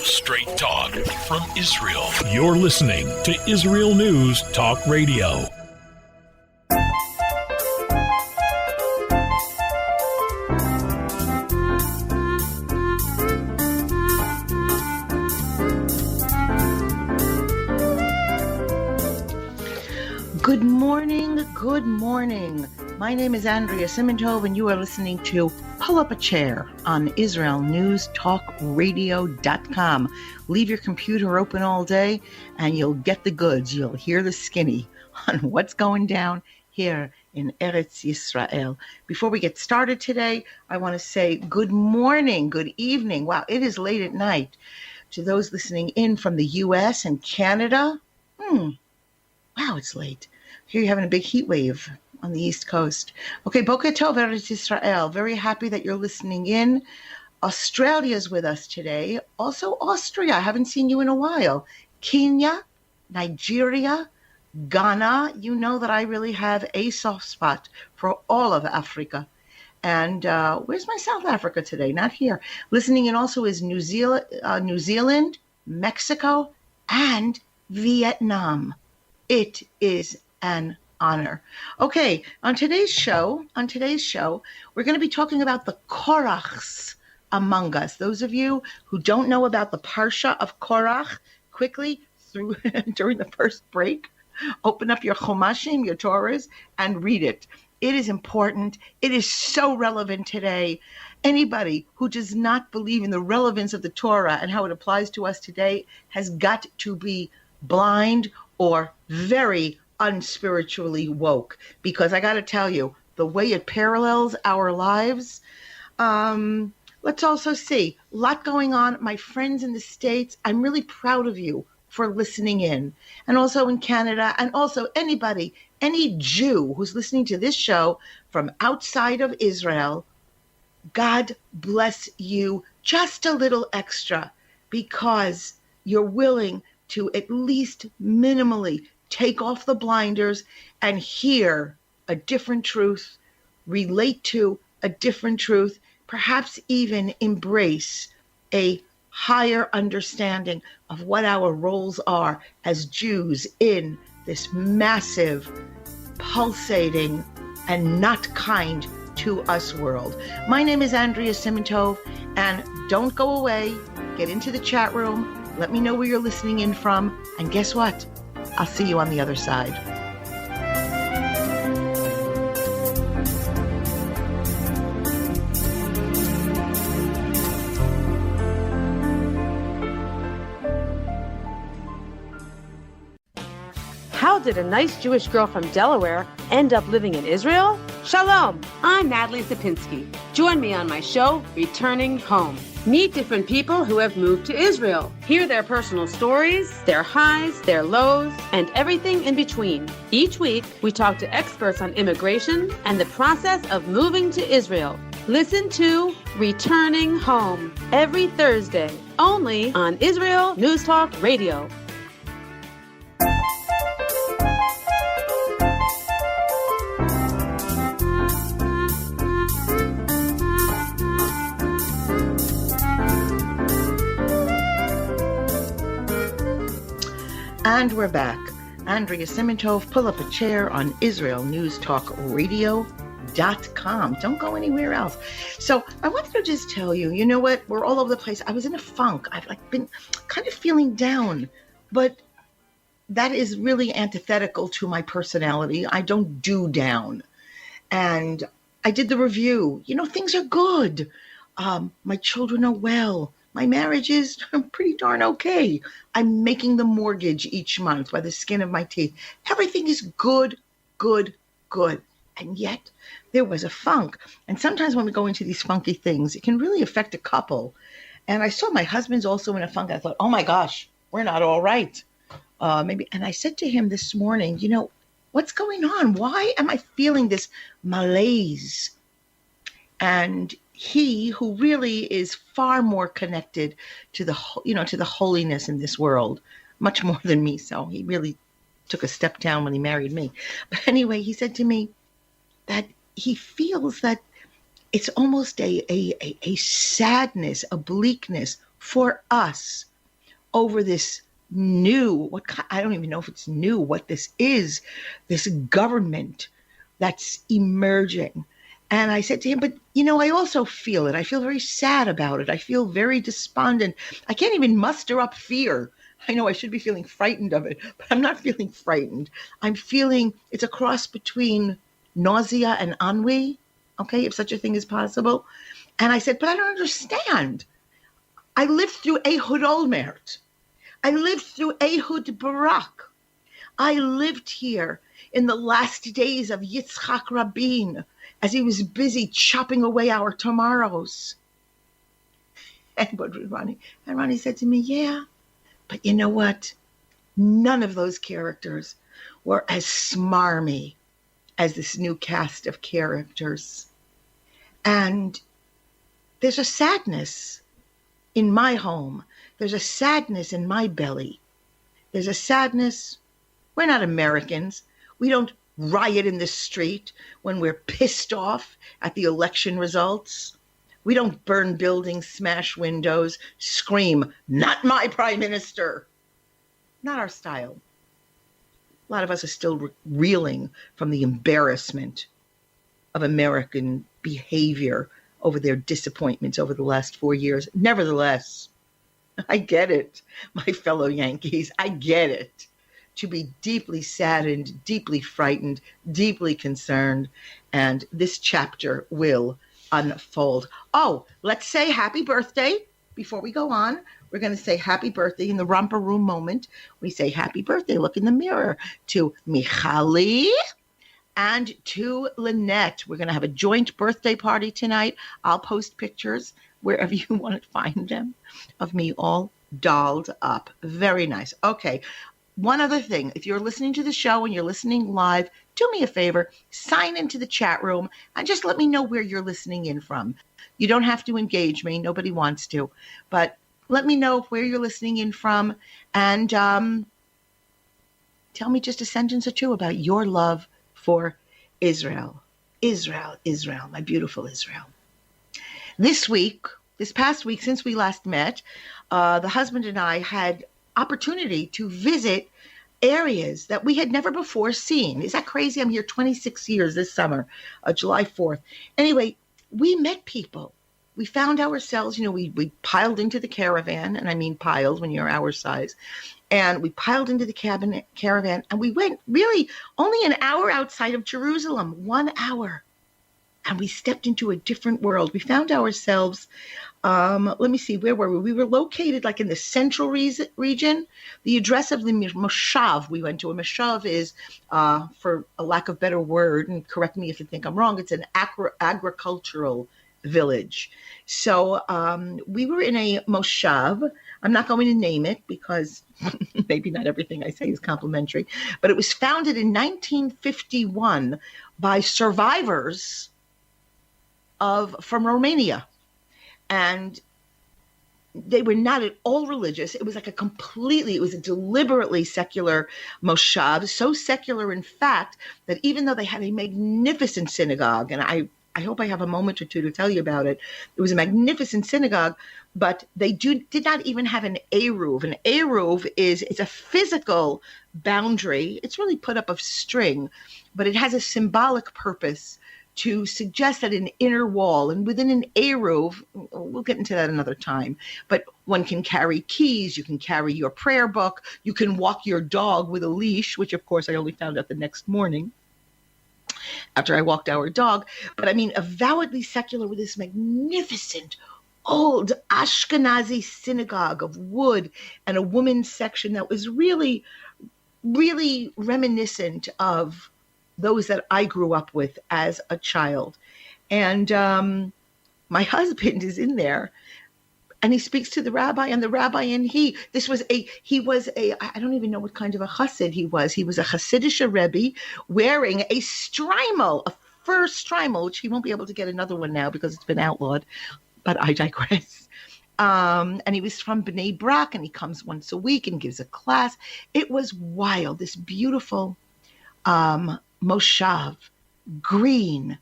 Straight talk from Israel. You're listening to Israel News Talk Radio. Good morning, good morning. My name is Andrea Simintov, and you are listening to Pull Up a Chair on IsraelNewsTalkRadio.com. Leave your computer open all day, and you'll get the goods. You'll hear the skinny on what's going down here in Eretz Yisrael. Before we get started today, I want to say good morning, good evening. Wow, it is late at night. To those listening in from the U.S. and Canada, wow, it's late. Here you're having a big heat wave on the East Coast. Okay, Boker Tov, Eretz Yisrael. Very happy that you're listening in. Australia's with us today. Also Austria. I haven't seen you in a while. Kenya, Nigeria, Ghana. You know that I really have a soft spot for all of Africa. And where's my South Africa today? Not here. Listening in also is New Zealand, Mexico, and Vietnam. It is an honor. Okay, on today's show, we're going to be talking about the Korachs among us. Those of you who don't know about the Parsha of Korach, quickly during the first break, open up your Chumashim, your Torahs, and read it. It is important. It is so relevant today. Anybody who does not believe in the relevance of the Torah and how it applies to us today has got to be blind or very unspiritually woke, because I got to tell you, the way it parallels our lives. Let's also see a lot going on. My friends in the States, I'm really proud of you for listening in, and also in Canada, and also anybody, any Jew who's listening to this show from outside of Israel. God bless you just a little extra, because you're willing to at least minimally take off the blinders and hear a different truth, relate to a different truth, perhaps even embrace a higher understanding of what our roles are as Jews in this massive, pulsating, and not kind to us world. My name is Andrea Simintov, and don't go away. Get into the chat room. Let me know where you're listening in from. And guess what? I'll see you on the other side. How did a nice Jewish girl from Delaware end up living in Israel? Shalom, I'm Natalie Sapinski. Join me on my show, Returning Home. Meet different people who have moved to Israel. Hear their personal stories, their highs, their lows, and everything in between. Each week, we talk to experts on immigration and the process of moving to Israel. Listen to Returning Home every Thursday, only on Israel News Talk Radio. And we're back. Andrea Simintov, pull up a chair on IsraelNewsTalkRadio.com. Don't go anywhere else. So I wanted to just tell you, you know what? We're all over the place. I was in a funk. I've been kind of feeling down, but that is really antithetical to my personality. I don't do down. And I did the review. You know, things are good. My children are well. My marriage is pretty darn okay. I'm making the mortgage each month by the skin of my teeth. Everything is good, good, good. And yet there was a funk. And sometimes when we go into these funky things, it can really affect a couple. And I saw my husband's also in a funk. I thought, oh my gosh, we're not all right. And I said to him this morning, you know, what's going on? Why am I feeling this malaise? And he, who really is far more connected to the holiness in this world, much more than me. So he really took a step down when he married me. But anyway, he said to me that he feels that it's almost a sadness, a bleakness for us, over this I don't even know if it's new, what this is, this government that's emerging. And I said to him, but I also feel it. I feel very sad about it. I feel very despondent. I can't even muster up fear. I know I should be feeling frightened of it, but I'm not feeling frightened. I'm feeling it's a cross between nausea and ennui, okay, if such a thing is possible. And I said, but I don't understand. I lived through Ehud Olmert. I lived through Ehud Barak. I lived here in the last days of Yitzhak Rabin as he was busy chopping away our tomorrows. And Ronnie said to me, yeah, but you know what? None of those characters were as smarmy as this new cast of characters. And there's a sadness in my home. There's a sadness in my belly. There's a sadness. We're not Americans. We don't riot in the street when we're pissed off at the election results. We don't burn buildings, smash windows, scream, not my prime minister. Not our style. A lot of us are still reeling from the embarrassment of American behavior over their disappointments over the last 4 years. Nevertheless, I get it, my fellow Yankees. I get it. To be deeply saddened, deeply frightened, deeply concerned, and this chapter will unfold. Oh, let's say happy birthday before we go on. We're going to say happy birthday in the romper room moment. We say happy birthday, look in the mirror, to Michali and to Lynette. We're going to have a joint birthday party tonight. I'll post pictures wherever you want to find them of me all dolled up. Very nice. Okay. One other thing, if you're listening to the show and you're listening live, do me a favor, sign into the chat room and just let me know where you're listening in from. You don't have to engage me. Nobody wants to. But let me know where you're listening in from and tell me just a sentence or two about your love for Israel. Israel, Israel, my beautiful Israel. This past week, since we last met, the husband and I had opportunity to visit areas that we had never before seen. Is that crazy? I'm here 26 years this summer, July 4th. Anyway, we met people. We found ourselves, we piled into the caravan, and I mean piled when you're our size, and we piled into the caravan, and we went really only an hour outside of Jerusalem, 1 hour. And we stepped into a different world. We found ourselves, let me see, where were we? We were located like in the central region. The address of the Moshav we went to, a Moshav is, for a lack of better word, and correct me if you think I'm wrong, it's an agricultural village. So we were in a Moshav. I'm not going to name it because maybe not everything I say is complimentary, but it was founded in 1951 by survivors from Romania. And they were not at all religious. It was like it was a deliberately secular moshav, so secular, in fact, that even though they had a magnificent synagogue, and I hope I have a moment or two to tell you about it. It was a magnificent synagogue, but they did not even have an eruv. An eruv it's a physical boundary. It's really put up of string, but it has a symbolic purpose to suggest that an inner wall, and within an eruv, we'll get into that another time, but one can carry keys, you can carry your prayer book, you can walk your dog with a leash, which of course I only found out the next morning after I walked our dog. But I mean, avowedly secular with this magnificent old Ashkenazi synagogue of wood and a women's section that was really, really reminiscent of those that I grew up with as a child. And my husband is in there and he speaks to the rabbi, and the rabbi and he was a, I don't even know what kind of a chassid he was. He was a Hasidic Rebbe wearing a strimal, a fur strimal, which he won't be able to get another one now because it's been outlawed, but I digress. And he was from Bnei Brak, and he comes once a week and gives a class. It was wild, this beautiful moshav, green,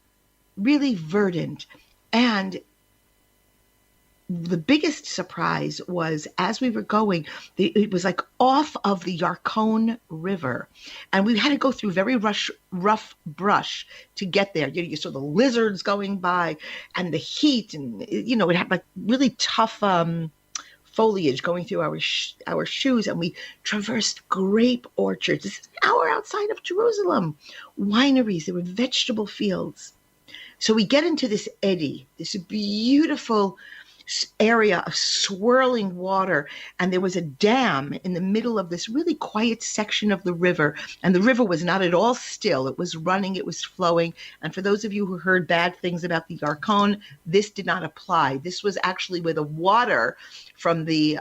really verdant. And the biggest surprise was as we were going, it was like off of the Yarkon River. And we had to go through very rough brush to get there. You saw the lizards going by and the heat. And, it had like really tough foliage going through our shoes. And we traversed grape orchards. This is an hour outside of Jerusalem. Wineries, there were vegetable fields. So we get into this eddy, this beautiful area of swirling water, and there was a dam in the middle of this really quiet section of the river, and the river was not at all still. It was running, it was flowing, and for those of you who heard bad things about the Yarkon, this did not apply. This was actually where the water from the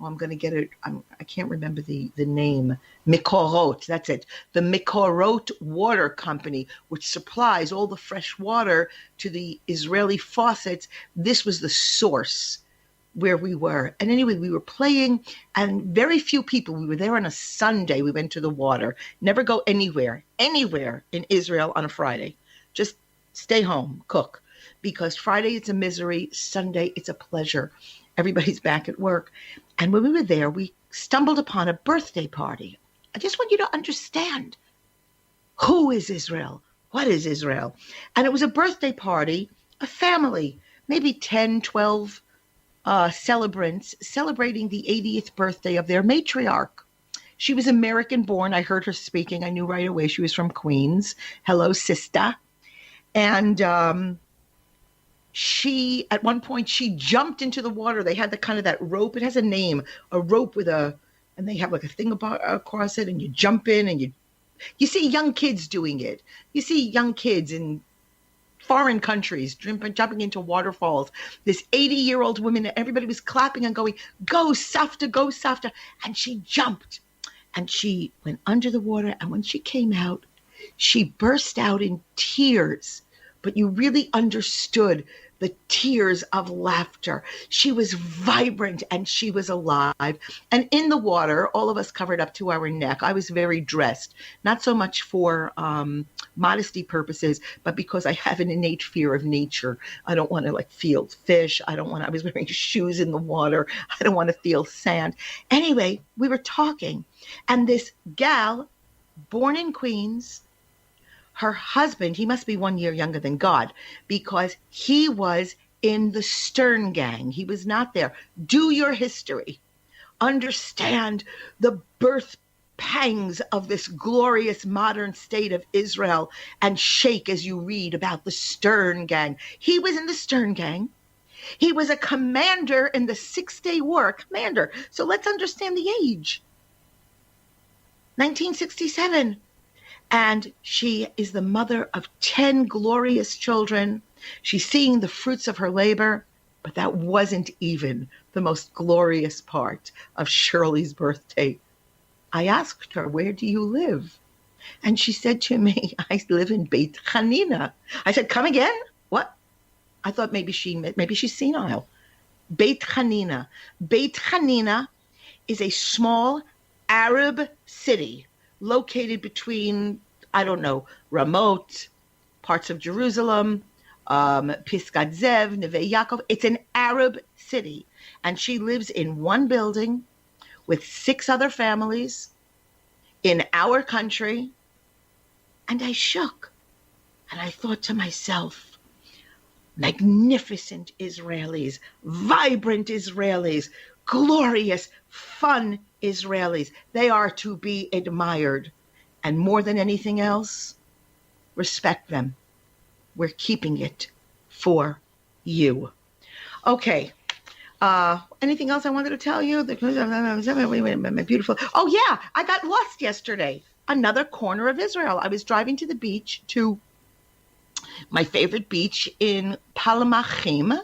I'm going to get it. I can't remember the name. Mikorot, that's it. The Mikorot Water Company, which supplies all the fresh water to the Israeli faucets. This was the source where we were. And anyway, we were playing, and very few people. We were there on a Sunday. We went to the water. Never go anywhere in Israel on a Friday. Just stay home, cook. Because Friday it's a misery. Sunday it's a pleasure. Everybody's back at work. And when we were there, we stumbled upon a birthday party. I just want you to understand, who is Israel? What is Israel? And it was a birthday party, a family, maybe 10, 12 celebrants celebrating the 80th birthday of their matriarch. She was American-born. I heard her speaking. I knew right away she was from Queens. Hello, sister. And she, at one point, she jumped into the water. They had the kind of that rope. It has a name, a rope and they have like a thing across it, and you jump in, and you see young kids doing it. You see young kids in foreign countries jumping into waterfalls. This 80-year-old woman, everybody was clapping and going, go Safta, go Safta. And she jumped, and she went under the water. And when she came out, she burst out in tears. But you really understood the tears of laughter. She was vibrant and she was alive. And in the water, all of us covered up to our neck. I was very dressed, not so much for modesty purposes, but because I have an innate fear of nature. I don't want to feel fish. I was wearing shoes in the water. I don't want to feel sand. Anyway, we were talking, and this gal, born in Queens, her husband, he must be 1 year younger than God, because he was in the Stern Gang. He was not there. Do your history. Understand the birth pangs of this glorious modern state of Israel, and shake as you read about the Stern Gang. He was in the Stern Gang. He was a commander in the Six-Day War. Commander. So let's understand the age. 1967. And she is the mother of 10 glorious children. She's seeing the fruits of her labor, but that wasn't even the most glorious part of Shirley's birthday. I asked her, where do you live? And she said to me, I live in Beit Hanina. I said, come again? What? I thought maybe she's senile. Beit Hanina. Beit Hanina is a small Arab city located between, Ramot, parts of Jerusalem, Pisgat Zev, Neve Yaakov. It's an Arab city. And she lives in one building with 6 other families in our country. And I shook. And I thought to myself, magnificent Israelis, vibrant Israelis, glorious, fun Israelis. They are to be admired. And more than anything else, respect them. We're keeping it for you. Okay. Anything else I wanted to tell you? Beautiful. Oh, yeah. I got lost yesterday. Another corner of Israel. I was driving to the beach, to my favorite beach in Palamachim.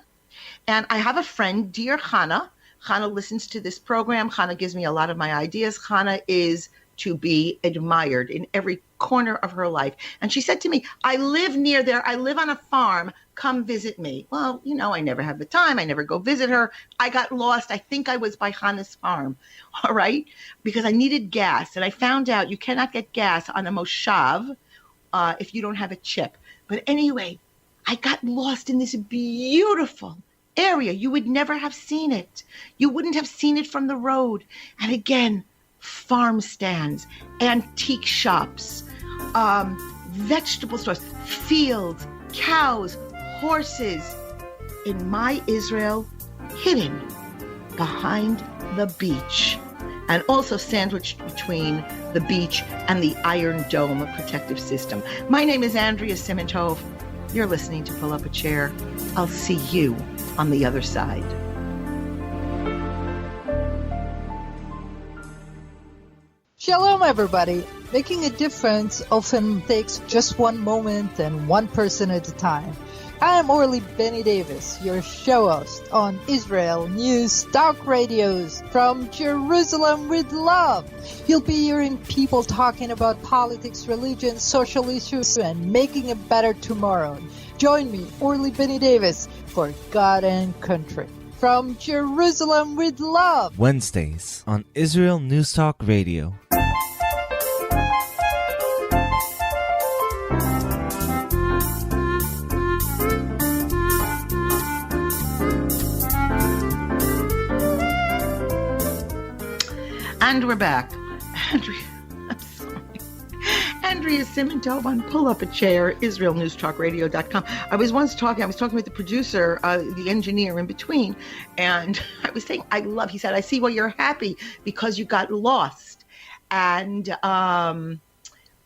And I have a friend, dear Hannah. Hannah listens to this program. Hannah gives me a lot of my ideas. Hannah is to be admired in every corner of her life. And she said to me, I live near there. I live on a farm. Come visit me. Well, I never have the time. I never go visit her. I got lost. I think I was by Hannah's farm. All right. Because I needed gas. And I found out you cannot get gas on a moshav if you don't have a chip. But anyway, I got lost in this beautiful area. You would never have seen it. You wouldn't have seen it from the road. And again, farm stands, antique shops, vegetable stores, fields, cows, horses. In my Israel, hidden behind the beach, and also sandwiched between the beach and the Iron Dome protective system. My name is Andrea Simantov. You're listening to Pull Up a Chair. I'll see you on the other side. Shalom, everybody. Making a difference often takes just one moment and one person at a time. I am Eerily Benny Davis, your show host on Israel News Talk Radios from Jerusalem with love. You'll be hearing people talking about politics, religion, social issues, and making a better tomorrow. Join me, Eerily Benny Davis, for God and Country. From Jerusalem with love. Wednesdays on Israel News Talk Radio. And we're back. Andrea Simantov on Pull Up a Chair, IsraelNewsTalkRadio.com. I was talking with the producer, the engineer in between, and I was saying, he said, I see why you're happy because you got lost. And I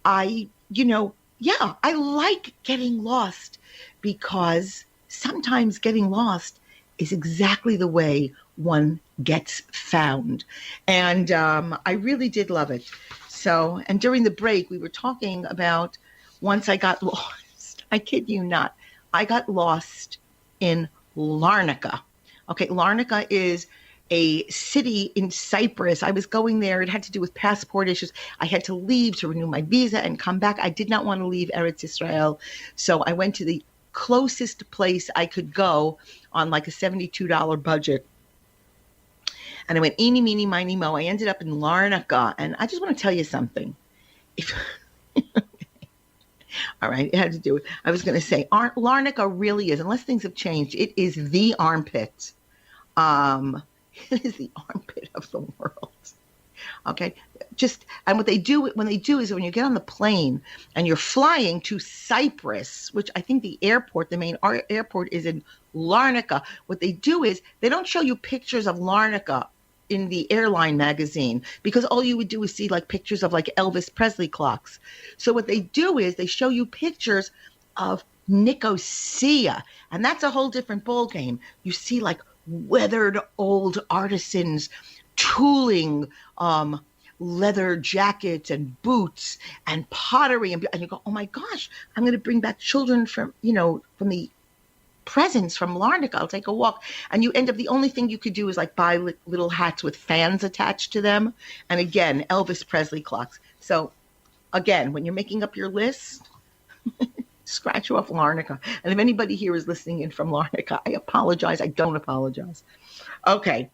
like getting lost because sometimes getting lost is exactly the way one gets found. And I really did love it. So, and during the break, we were talking about once I got lost. I kid you not. I got lost in Larnaca. Okay, Larnaca is a city in Cyprus. I was going there. It had to do with passport issues. I had to leave to renew my visa and come back. I did not want to leave Eretz Israel. So I went to the closest place I could go on like a $72 budget. And I went eeny, meeny, miny, mo. I ended up in Larnaca. And I just want to tell you something. All right, it had to do with, I was going to say, Larnaca really is, unless things have changed, it is the armpit. It is the armpit of the world. Okay, and what they do is when you get on the plane and you're flying to Cyprus, which I think the main airport is in Larnaca. What they do is they don't show you pictures of Larnaca in the airline magazine because all you would do is see like pictures of like Elvis Presley clocks. So what they do is they show you pictures of Nicosia, and that's a whole different ball game. You see like weathered old artisans tooling leather jackets and boots and pottery, and you go, oh my gosh, I'm going to bring back children from the presents from Larnaca. I'll take a walk. And you end up, the only thing you could do is like buy little hats with fans attached to them. And again, Elvis Presley clocks. So again, when you're making up your list, scratch off Larnaca. And if anybody here is listening in from Larnaca, I apologize. I don't apologize. Okay.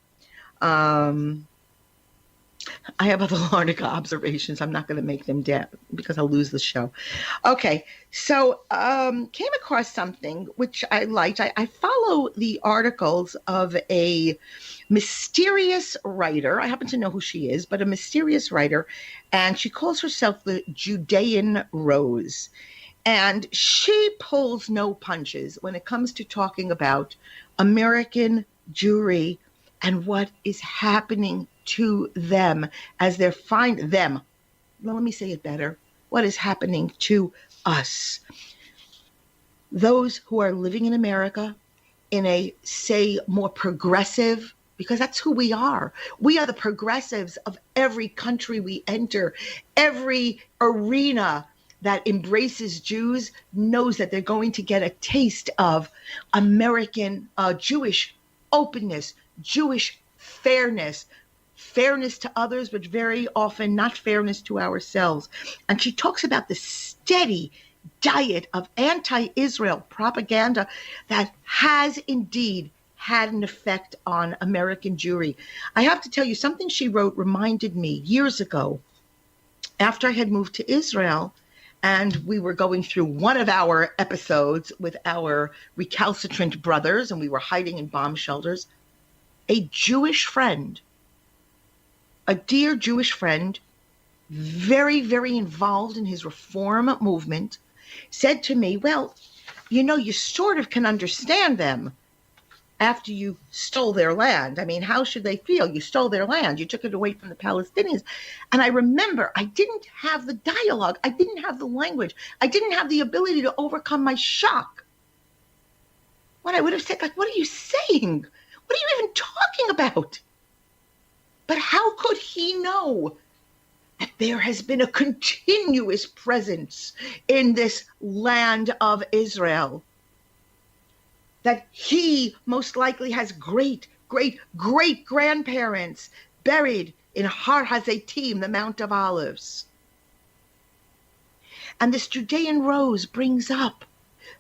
I have other Larnaca observations. I'm not going to make them down because I'll lose the show. Okay, so came across something which I liked. I follow the articles of a mysterious writer. I happen to know who she is, but a mysterious writer, and she calls herself the Judean Rose. And she pulls no punches when it comes to talking about American Jewry and what is happening to them as they're well, let me say it better. What is happening to us? Those who are living in America in a, say, more progressive, because that's who we are. We are the progressives of every country we enter. Every arena that embraces Jews knows that they're going to get a taste of American Jewish openness, Jewish fairness to others, but very often not fairness to ourselves. And she talks about the steady diet of anti-Israel propaganda that has indeed had an effect on American Jewry. I have to tell you, something she wrote reminded me years ago after I had moved to Israel, and we were going through one of our episodes with our recalcitrant brothers, and we were hiding in bomb shelters. A Jewish friend, a dear Jewish friend, very, very involved in his reform movement, said to me, well, you know, you sort of can understand them after you stole their land. I mean, how should they feel? You stole their land. You took it away from the Palestinians. And I remember I didn't have the dialogue. I didn't have the language. I didn't have the ability to overcome my shock. What I would have said, like, what are you saying? What are you even talking about? But how could he know that there has been a continuous presence in this land of Israel? That he most likely has great, great, great grandparents buried in Har Hazetim, the Mount of Olives. And this Judean rose brings up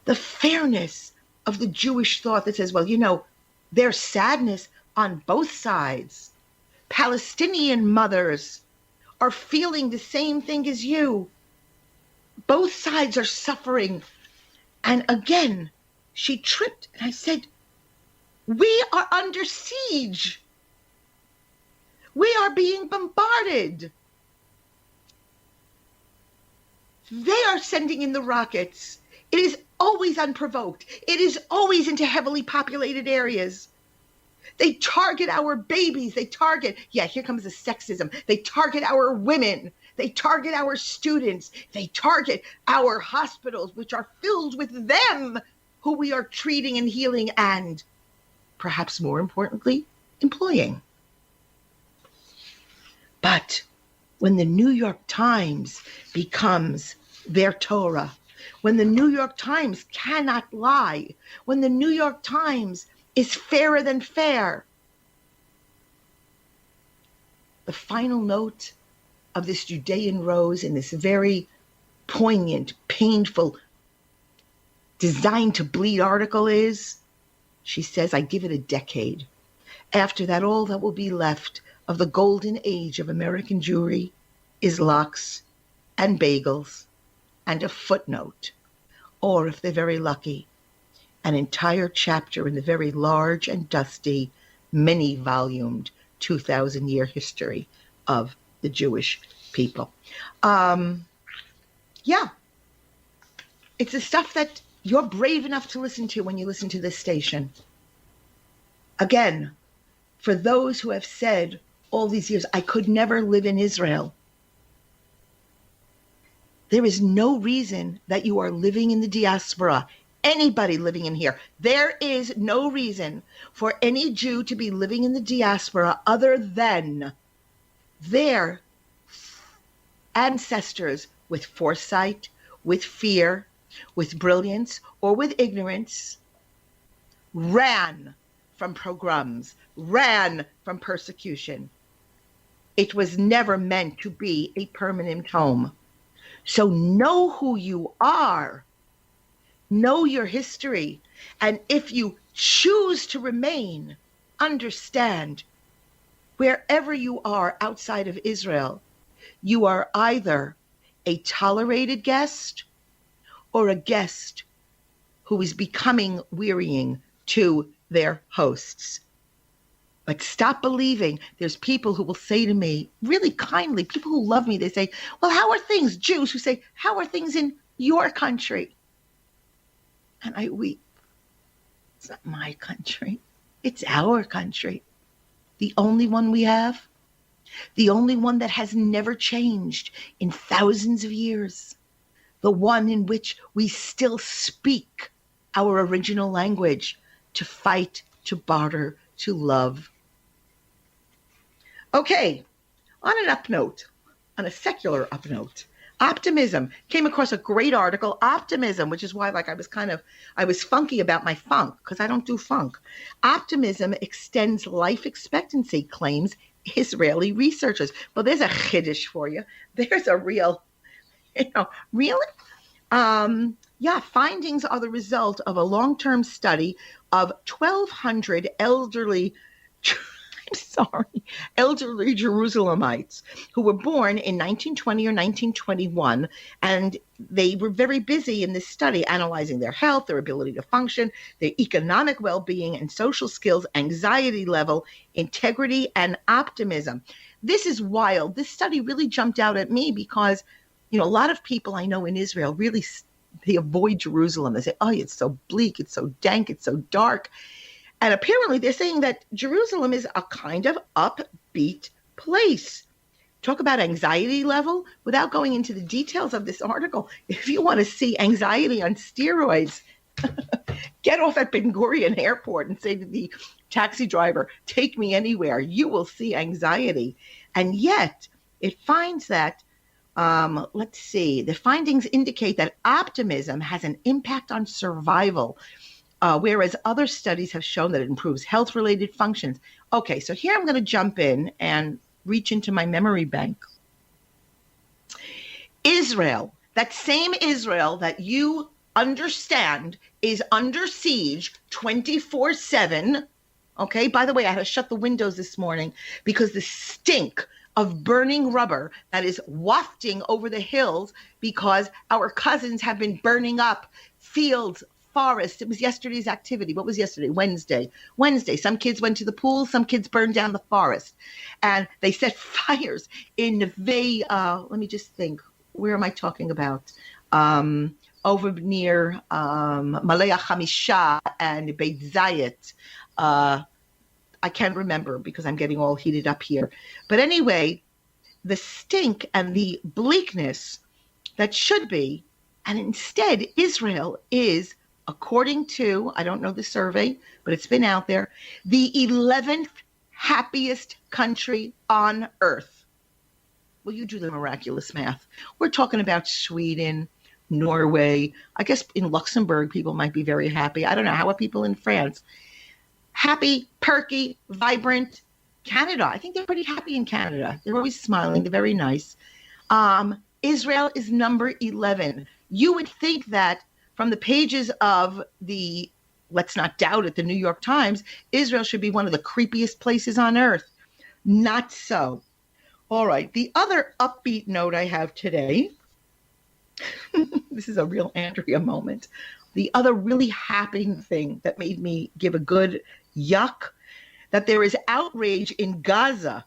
the fairness of the Jewish thought that says, well, you know, there's sadness on both sides. Palestinian mothers are feeling the same thing as you. Both sides are suffering. And again, she tripped, and I said, we are under siege. We are being bombarded. They are sending in the rockets. It is always unprovoked. It is always into heavily populated areas. They target our babies. They target, here comes the sexism. They target our women. They target our students. They target our hospitals, which are filled with them, who we are treating and healing and, perhaps more importantly, employing. But when the New York Times becomes their Torah, when the New York Times cannot lie, when the New York Times is fairer than fair, the final note of this Judean rose in this very poignant, painful, designed to bleed article is, she says, I give it a decade. After that, all that will be left of the golden age of American Jewry is lox and bagels and a footnote, or if they're very lucky, an entire chapter in the very large and dusty, many-volumed 2,000-year history of the Jewish people. It's the stuff that you're brave enough to listen to when you listen to this station. Again, for those who have said all these years, I could never live in Israel, there is no reason that you are living in the diaspora. Anybody living in here, there is no reason for any Jew to be living in the diaspora other than their ancestors with foresight, with fear, with brilliance, or with ignorance, ran from pogroms, ran from persecution. It was never meant to be a permanent home. So know who you are. Know your history. And if you choose to remain, understand, wherever you are outside of Israel, you are either a tolerated guest or a guest who is becoming wearying to their hosts. But stop believing. There's people who will say to me, really kindly, people who love me, they say, well, how are things? Jews who say, how are things in your country? And I weep. It's not my country. It's our country. The only one we have. The only one that has never changed in thousands of years. The one in which we still speak our original language, to fight, to barter, to love. Okay, on an up note, on a secular up note, optimism. Came across a great article, optimism, which is why I was funky about my funk, because I don't do funk. Optimism extends life expectancy, claims Israeli researchers. Well, there's a chiddush for you. There's a real, really? Findings are the result of a long-term study of 1,200 elderly, sorry, elderly Jerusalemites who were born in 1920 or 1921, and they were very busy in this study, analyzing their health, their ability to function, their economic well-being and social skills, anxiety level, integrity, and optimism. This is wild. This study really jumped out at me because, a lot of people I know in Israel really, they avoid Jerusalem. They say, oh, it's so bleak, it's so dank, it's so dark. And apparently they're saying that Jerusalem is a kind of upbeat place. Talk about anxiety level without going into the details of this article. If you want to see anxiety on steroids, get off at Ben Gurion Airport and say to the taxi driver, take me anywhere. You will see anxiety. And yet it finds that, the findings indicate that optimism has an impact on survival. Whereas other studies have shown that it improves health-related functions. Okay, so here I'm going to jump in and reach into my memory bank. Israel, that same Israel that you understand is under siege 24/7. Okay, by the way, I had to shut the windows this morning because the stink of burning rubber that is wafting over the hills because our cousins have been burning up fields, forest. It was yesterday's activity. What was yesterday? Wednesday. Some kids went to the pool. Some kids burned down the forest. And they set fires in let me just think. Where am I talking about? Over near Malaya Hamisha and Beit Zayit. I can't remember because I'm getting all heated up here. But anyway, the stink and the bleakness that should be, and instead Israel is, according to, I don't know the survey, but it's been out there, the 11th happiest country on earth. Well, you do the miraculous math. We're talking about Sweden, Norway. I guess in Luxembourg, people might be very happy. I don't know. How are people in France? Happy, perky, vibrant. Canada, I think they're pretty happy in Canada. They're always smiling. They're very nice. Israel is number 11. You would think that from the pages of the, let's not doubt it, the New York Times, Israel should be one of the creepiest places on earth. Not so. All right. The other upbeat note I have today, this is a real Andrea moment. The other really happening thing that made me give a good yuck, that there is outrage in Gaza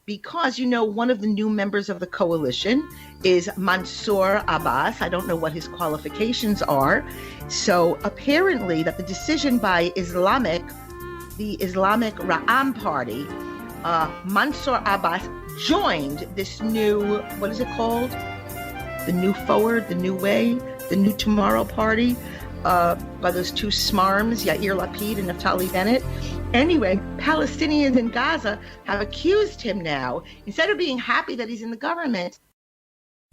because, one of the new members of the coalition is Mansour Abbas. I don't know what his qualifications are. So apparently that the decision by the Islamic Ra'am Party, Mansour Abbas joined this new, what is it called? The New Forward, the New Way, the New Tomorrow Party, by those two smarms, Yair Lapid and Naftali Bennett. Anyway, Palestinians in Gaza have accused him now, instead of being happy that he's in the government.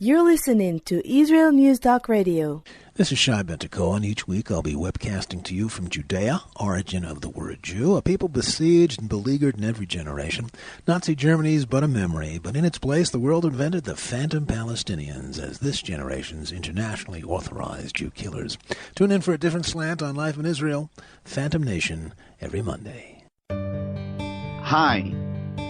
You're listening to Israel News Talk Radio. This is Shai Ben-Tekoa, and each week I'll be webcasting to you from Judea, origin of the word Jew, a people besieged and beleaguered in every generation. Nazi Germany's but a memory, but in its place the world invented the phantom Palestinians as this generation's internationally authorized Jew killers. Tune in for a different slant on life in Israel, Phantom Nation, every Monday. Hi,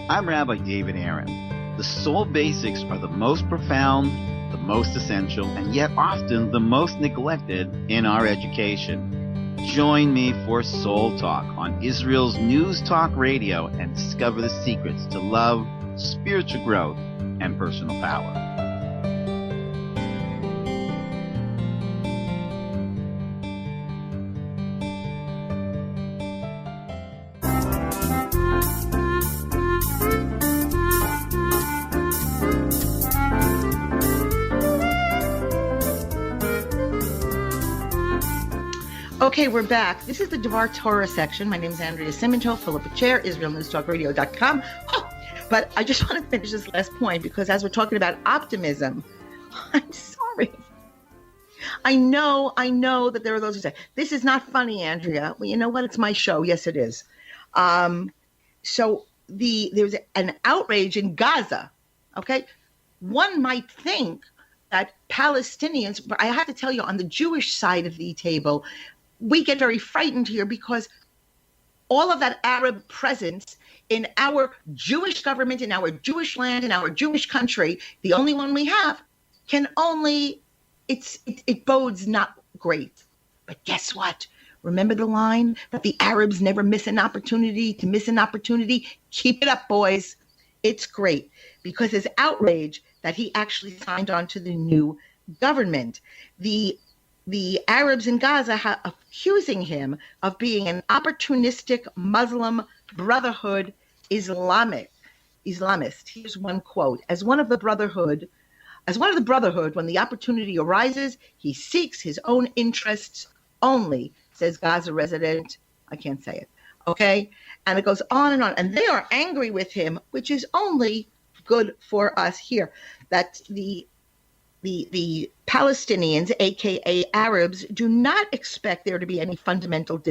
I'm Rabbi David Aaron. The soul basics are the most profound, the most essential, and yet often the most neglected in our education. Join me for Soul Talk on Israel's News Talk Radio and discover the secrets to love, spiritual growth, and personal power. Okay, we're back. This is the Devar Torah section. My name is Andrea Simmental, Philippa Chair, IsraelNewsTalkRadio.com. But I just want to finish this last point because as we're talking about optimism, I'm sorry. I know that there are those who say, this is not funny, Andrea. Well, you know what? It's my show. Yes, it is. So there's an outrage in Gaza, okay? One might think that Palestinians, but I have to tell you, on the Jewish side of the table, we get very frightened here because all of that Arab presence in our Jewish government, in our Jewish land, in our Jewish country, the only one we have, it bodes not great. But guess what? Remember the line that the Arabs never miss an opportunity to miss an opportunity? Keep it up, boys. It's great because his outrage that he actually signed on to the new government. The Arabs in Gaza are accusing him of being an opportunistic Muslim Brotherhood Islamist. Here's one quote. As one of the Brotherhood, when the opportunity arises, he seeks his own interests only, says Gaza resident. I can't say it. Okay? And it goes on. And they are angry with him, which is only good for us here. That the Palestinians, aka Arabs, do not expect there to be any fundamental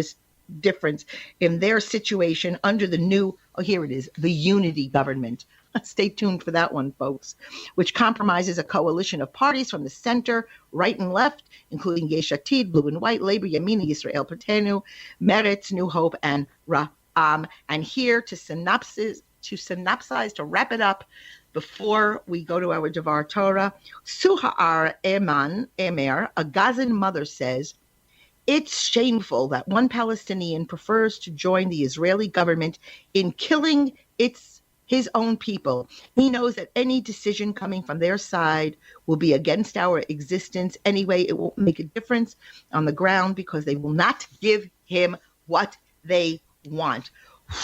difference in their situation under the new, here it is, the unity government. Stay tuned for that one, folks, which compromises a coalition of parties from the center, right and left, including Yesh Atid, Blue and White, Labor, Yamina, Yisrael Pertenu, Meretz, New Hope, and Ra'am. And here to synopsize, to wrap it up, before we go to our Devar Torah, Suha'ar Emer, a Gazan mother, says, it's shameful that one Palestinian prefers to join the Israeli government in killing his own people. He knows that any decision coming from their side will be against our existence anyway. It won't make a difference on the ground because they will not give him what they want.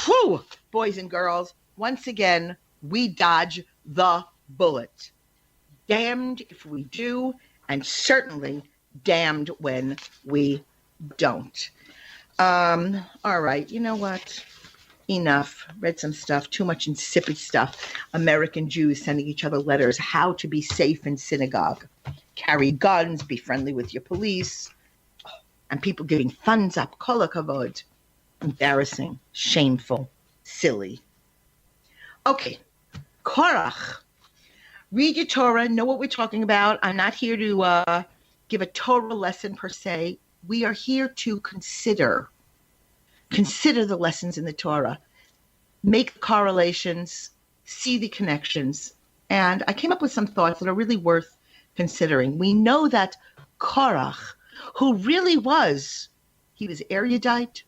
Whew, boys and girls, once again, we dodge the bullet. Damned if we do, and certainly damned when we don't. All right, you know what? Enough. Read some stuff, too much insipid stuff. American Jews sending each other letters, how to be safe in synagogue. Carry guns, be friendly with your police. And people giving thumbs up. Kol hakavod. Embarrassing, shameful, silly. Okay. Korach. Read your Torah, know what we're talking about. I'm not here to give a Torah lesson per se. We are here to consider the lessons in the Torah, make correlations, see the connections. And I came up with some thoughts that are really worth considering. We know that Korach, who really was, he was erudite,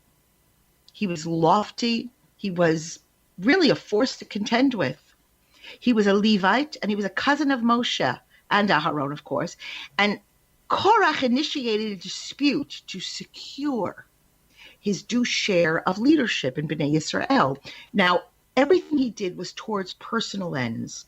he was lofty, he was really a force to contend with. He was a Levite, and he was a cousin of Moshe and Aharon, of course. And Korach initiated a dispute to secure his due share of leadership in Bnei Yisrael. Now, everything he did was towards personal ends.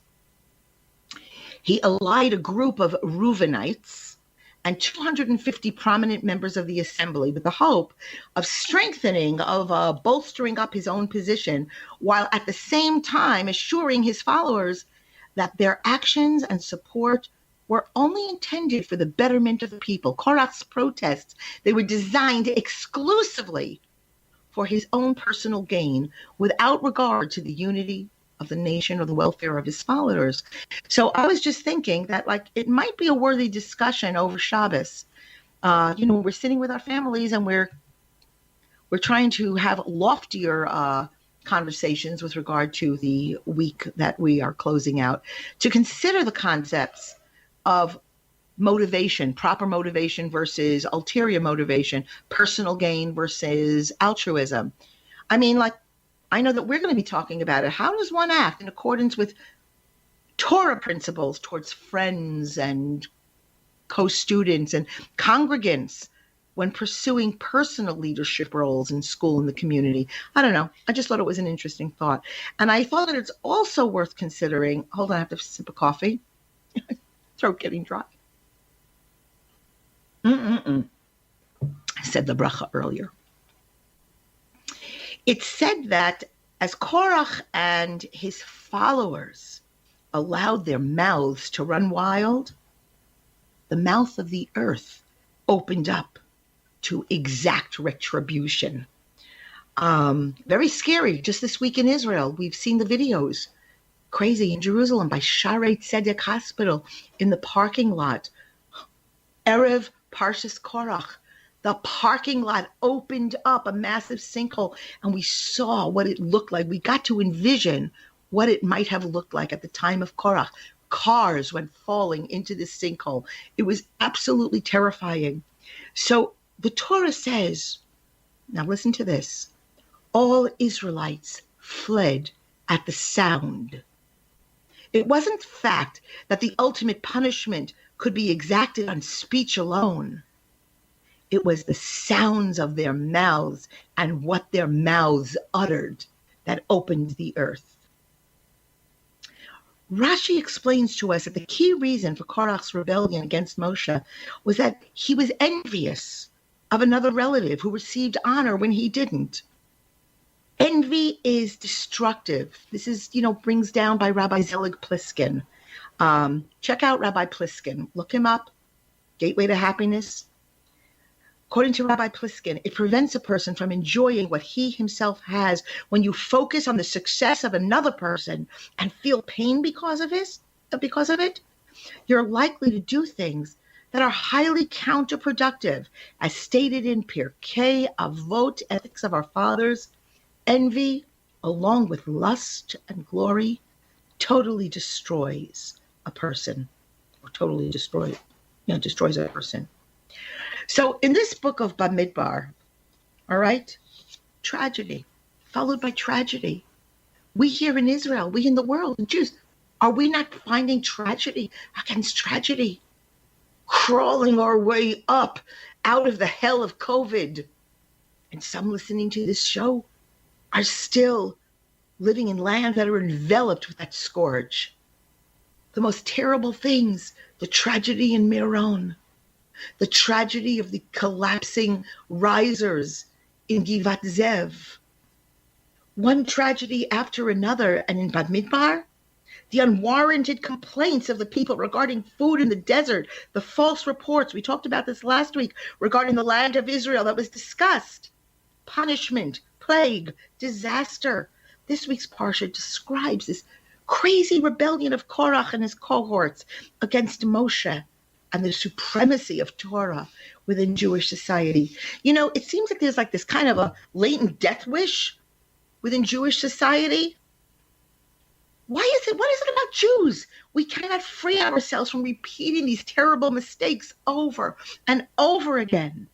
He allied a group of Reubenites and 250 prominent members of the assembly with the hope of strengthening, of bolstering up his own position, while at the same time assuring his followers that their actions and support were only intended for the betterment of the people. Korach's protests, they were designed exclusively for his own personal gain, without regard to the unity of the nation or the welfare of his followers. So I was just thinking that, like, it might be a worthy discussion over Shabbos. We're sitting with our families and we're trying to have loftier conversations with regard to the week that we are closing out, to consider the concepts of motivation, proper motivation versus ulterior motivation, personal gain versus altruism. I mean, like, I know that we're going to be talking about it. How does one act in accordance with Torah principles towards friends and co-students and congregants when pursuing personal leadership roles in school and the community? I don't know. I just thought it was an interesting thought. And I thought that it's also worth considering. Hold on, I have to sip of coffee. Throat getting dry. I said the bracha earlier. It's said that as Korach and his followers allowed their mouths to run wild, the mouth of the earth opened up to exact retribution. Very scary. Just this week in Israel, we've seen the videos. Crazy in Jerusalem by Shaarei Tzedek Hospital in the parking lot. Erev Parshas Korach. The parking lot opened up, a massive sinkhole, and we saw what it looked like. We got to envision what it might have looked like at the time of Korach. Cars went falling into this sinkhole. It was absolutely terrifying. So the Torah says, now listen to this, all Israelites fled at the sound. It wasn't the fact that the ultimate punishment could be exacted on speech alone. It was the sounds of their mouths and what their mouths uttered that opened the earth. Rashi explains to us that the key reason for Korach's rebellion against Moshe was that he was envious of another relative who received honor when he didn't. Envy is destructive. This is, brings down by Rabbi Zelig Pliskin. Check out Rabbi Pliskin. Look him up. Gateway to Happiness. According to Rabbi Pliskin, it prevents a person from enjoying what he himself has when you focus on the success of another person and feel pain because of it. You're likely to do things that are highly counterproductive, as stated in Pirkei Avot, Ethics of Our Fathers. Envy, along with lust and glory, totally destroys a person, or totally destroys a person. So in this book of Bamidbar, all right, tragedy, followed by tragedy. We here in Israel, we in the world, the Jews, are we not finding tragedy against tragedy? Crawling our way up out of the hell of COVID. And some listening to this show are still living in lands that are enveloped with that scourge. The most terrible things, the tragedy in Meron, the tragedy of the collapsing risers in Givat Zev. One tragedy after another, and in Bamidbar, the unwarranted complaints of the people regarding food in the desert, the false reports, we talked about this last week, regarding the land of Israel that was discussed, punishment, plague, disaster. This week's Parsha describes this crazy rebellion of Korach and his cohorts against Moshe and the supremacy of Torah within Jewish society. It seems like there's like this kind of a latent death wish within Jewish society. What is it about Jews? We cannot free ourselves from repeating these terrible mistakes over and over again.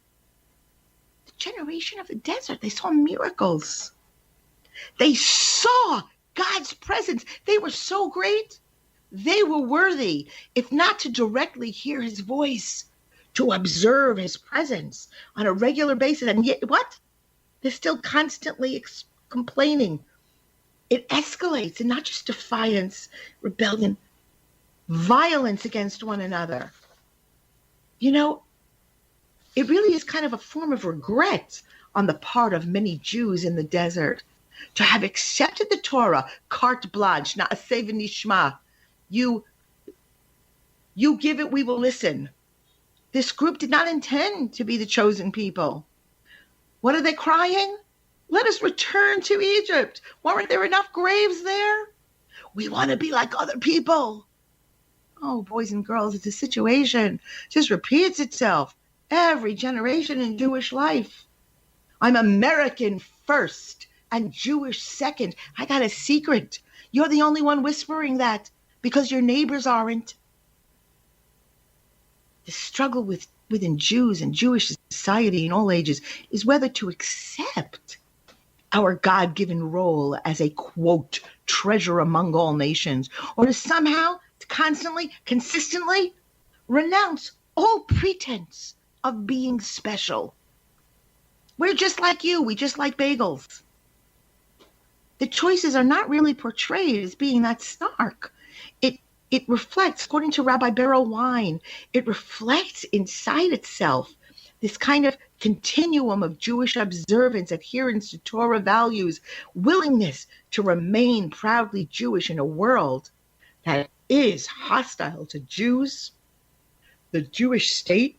The generation of the desert, they saw miracles. They saw God's presence. They were so great. They were worthy, if not to directly hear his voice, to observe his presence on a regular basis. And yet, what? They're still constantly complaining. It escalates, and not just defiance, rebellion, violence against one another. It really is kind of a form of regret on the part of many Jews in the desert to have accepted the Torah, carte blanche, na'aseh v'nishma. You give it, we will listen. This group did not intend to be the chosen people. What are they crying? Let us return to Egypt. Weren't there enough graves there? We want to be like other people. Oh, boys and girls, it's a situation. It just repeats itself every generation in Jewish life. I'm American first and Jewish second. I got a secret. You're the only one whispering that because your neighbors aren't. The struggle within Jews and Jewish society in all ages is whether to accept our God-given role as a, quote, treasure among all nations, or to somehow, constantly, consistently renounce all pretense of being special. We're just like you. We just like bagels. The choices are not really portrayed as being that stark. It reflects, according to Rabbi Beryl Wine, it reflects inside itself this kind of continuum of Jewish observance, adherence to Torah values, willingness to remain proudly Jewish in a world that is hostile to Jews, the Jewish state,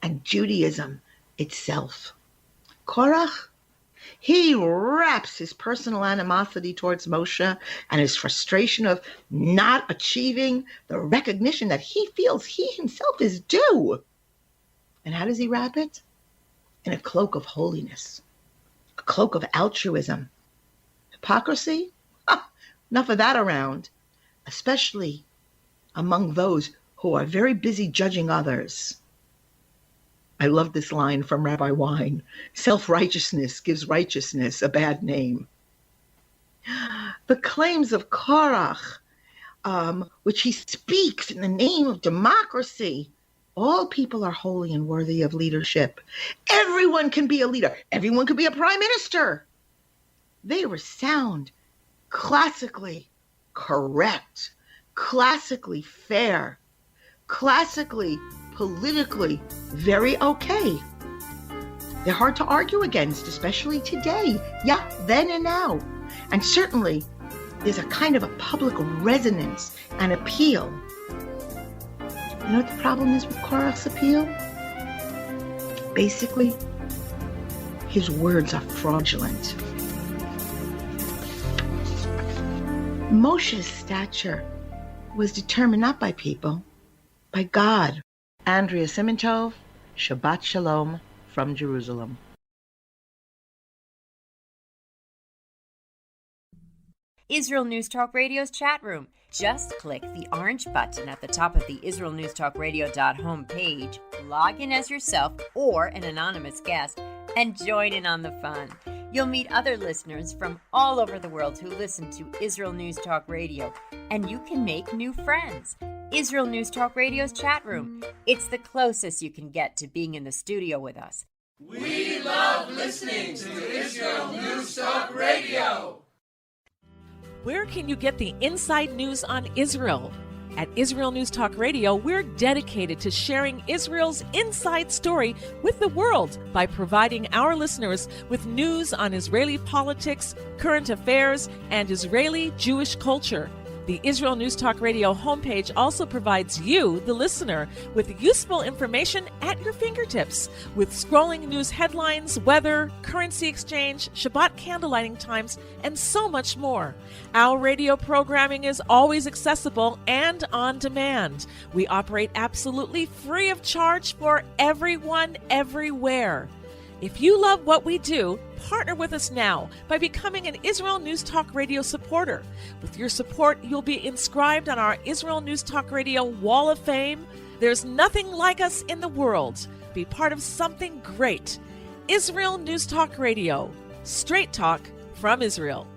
and Judaism itself. Korach, he wraps his personal animosity towards Moshe and his frustration of not achieving the recognition that he feels he himself is due And how does he wrap it? In a cloak of holiness, a cloak of altruism. Hypocrisy? Enough of that around, especially among those who are very busy judging others. I love this line from Rabbi Wein. Self-righteousness gives righteousness a bad name. The claims of Korach, which he speaks in the name of democracy. All people are holy and worthy of leadership. Everyone can be a leader. Everyone can be a prime minister. They resound classically correct, classically fair, classically, politically very okay. They're hard to argue against, especially today. Yeah, then and now. And certainly, there's a kind of a public resonance and appeal. You know what the problem is with Korach's appeal? Basically, his words are fraudulent. Moshe's stature was determined not by people, by God. Andrea Simintov, Shabbat Shalom from Jerusalem. Israel News Talk Radio's chat room. Just click the orange button at the top of the israelnewstalkradio.home page, log in as yourself or an anonymous guest, and join in on the fun. You'll meet other listeners from all over the world who listen to Israel News Talk Radio, and you can make new friends. Israel News Talk Radio's chat room. It's the closest you can get to being in the studio with us. We love listening to Israel News Talk Radio. Where can you get the inside news on Israel? At Israel News Talk Radio, we're dedicated to sharing Israel's inside story with the world by providing our listeners with news on Israeli politics, current affairs, and Israeli Jewish culture. The Israel News Talk Radio homepage also provides you, the listener, with useful information at your fingertips, with scrolling news headlines, weather, currency exchange, Shabbat candlelighting times, and so much more. Our radio programming is always accessible and on demand. We operate absolutely free of charge for everyone, everywhere. If you love what we do, partner with us now by becoming an Israel News Talk Radio supporter. With your support, you'll be inscribed on our Israel News Talk Radio Wall of Fame. There's nothing like us in the world. Be part of something great. Israel News Talk Radio. Straight talk from Israel.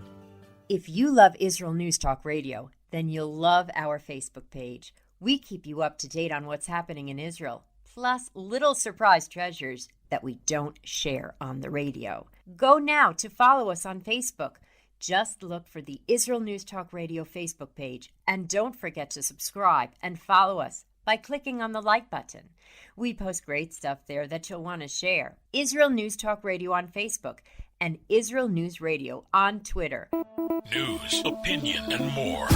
If you love Israel News Talk Radio, then you'll love our Facebook page. We keep you up to date on what's happening in Israel, plus little surprise treasures that we don't share on the radio. Go now to follow us on Facebook. Just look for the Israel News Talk Radio Facebook page, and don't forget to subscribe and follow us by clicking on the like button. We post great stuff there that you'll want to share. Israel News Talk Radio on Facebook and Israel News Radio on Twitter. News, opinion, and more.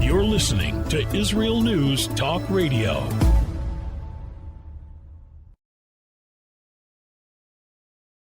You're listening to Israel News Talk Radio.